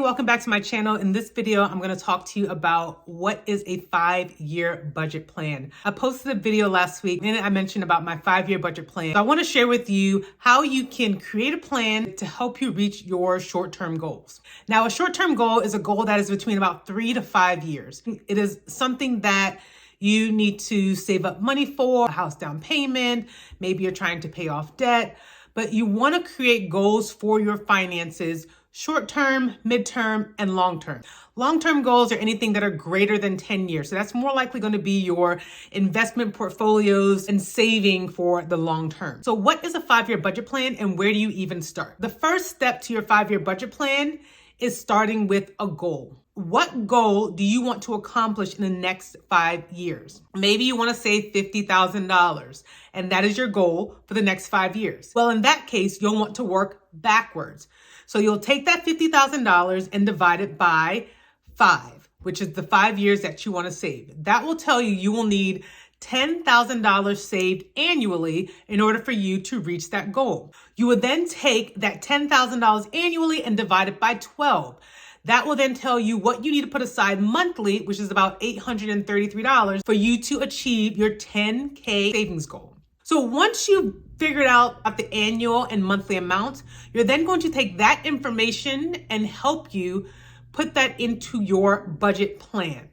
welcome back to my channel. In this video, I'm going to talk to you about what is a 5-year budget plan. I posted a video last week and I mentioned about my 5-year budget plan. So I want to share with you how you can create a plan to help you reach your short-term goals. Now, a short-term goal is a goal that is between about 3 to 5 years. It is something that you need to save up money for, a house down payment, maybe you're trying to pay off debt, but you want to create goals for your finances short-term, mid-term, and long-term. Long-term goals are anything that are greater than 10 years. So that's more likely going to be your investment portfolios and saving for the long term. So what is a 5-year budget plan and where do you even start? The first step to your 5-year budget plan is starting with a goal. What goal do you want to accomplish in the next 5 years? Maybe you want to save $50,000 and that is your goal for the next 5 years. Well, in that case, you'll want to work backwards. So you'll take that $50,000 and divide it by 5, which is the 5 years that you want to save. That will tell you you will need $10,000 saved annually in order for you to reach that goal. You would then take that $10,000 annually and divide it by 12. That will then tell you what you need to put aside monthly, which is about $833 for you to achieve your 10K savings goal. So once you've figured out the annual and monthly amounts, you're then going to take that information and help you put that into your budget plan.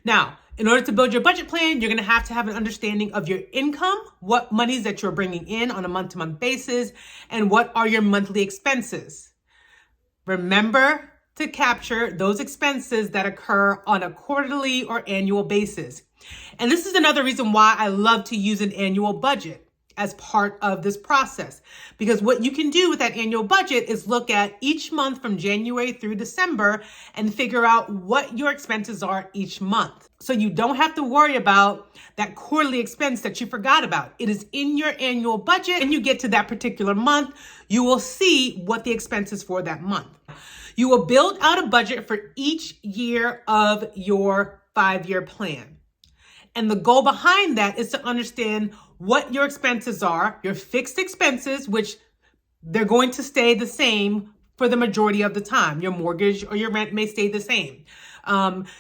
Now, in order to build your budget plan, you're going to have an understanding of your income, what monies that you're bringing in on a month-to-month basis, and what are your monthly expenses. Remember to capture those expenses that occur on a quarterly or annual basis. And this is another reason why I love to use an annual budget as part of this process. Because what you can do with that annual budget is look at each month from January through December and figure out what your expenses are each month. So you don't have to worry about that quarterly expense that you forgot about. It is in your annual budget and you get to that particular month, you will see what the expense is for that month. You will build out a budget for each year of your 5-year plan. And the goal behind that is to understand what your expenses are, your fixed expenses, which they're going to stay the same for the majority of the time. Your mortgage or your rent may stay the same.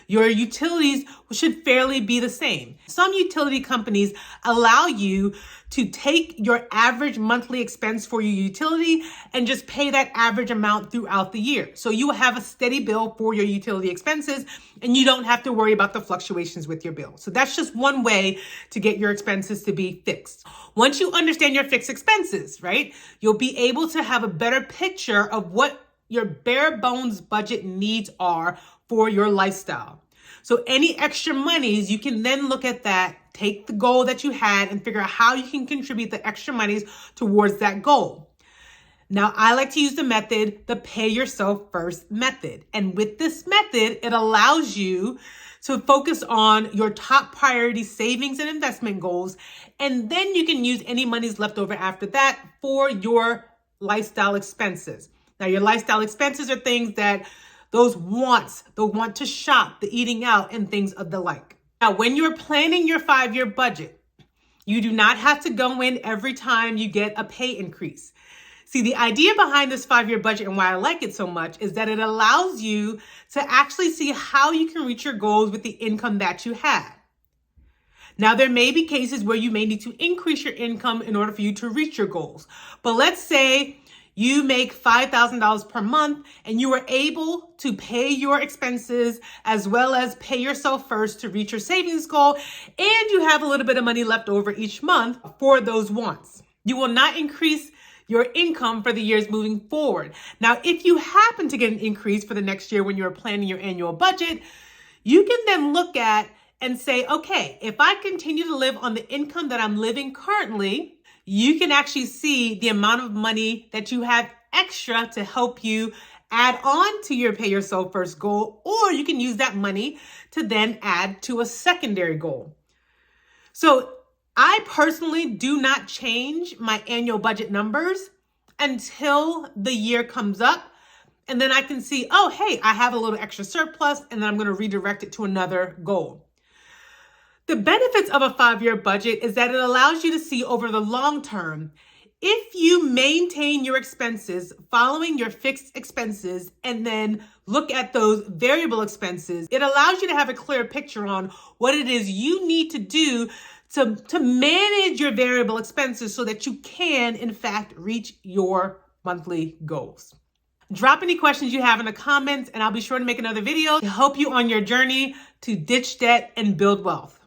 Your utilities should fairly be the same. Some utility companies allow you to take your average monthly expense for your utility and just pay that average amount throughout the year. So you will have a steady bill for your utility expenses and you don't have to worry about the fluctuations with your bill. So that's just one way to get your expenses to be fixed. Once you understand your fixed expenses, right, you'll be able to have a better picture of what your bare bones budget needs are for your lifestyle. So any extra monies, you can then look at that, take the goal that you had and figure out how you can contribute the extra monies towards that goal. Now, I like to use the method, the pay yourself first method. And with this method, it allows you to focus on your top priority savings and investment goals. And then you can use any monies left over after that for your lifestyle expenses. Now, your lifestyle expenses are things that those wants, the want to shop, the eating out, and things of the like. Now, when you're planning your 5-year budget, you do not have to go in every time you get a pay increase. See, the idea behind this 5-year budget and why I like it so much is that it allows you to actually see how you can reach your goals with the income that you have. Now, there may be cases where you may need to increase your income in order for you to reach your goals. But let's say you make $5,000 per month and you are able to pay your expenses as well as pay yourself first to reach your savings goal, and you have a little bit of money left over each month for those wants. You will not increase your income for the years moving forward. Now, if you happen to get an increase for the next year when you're planning your annual budget, you can then look at and say, okay, if I continue to live on the income that I'm living currently, you can actually see the amount of money that you have extra to help you add on to your pay yourself first goal, or you can use that money to then add to a secondary goal. So I personally do not change my annual budget numbers until the year comes up. And then I can see, oh, hey, I have a little extra surplus, and then I'm going to redirect it to another goal. The benefits of a 5-year budget is that it allows you to see over the long term If you maintain your expenses following your fixed expenses and then look at those variable expenses, it allows you to have a clear picture on what it is you need to do to manage your variable expenses so that you can, in fact, reach your monthly goals. Drop any questions you have in the comments, and I'll be sure to make another video to help you on your journey to ditch debt and build wealth.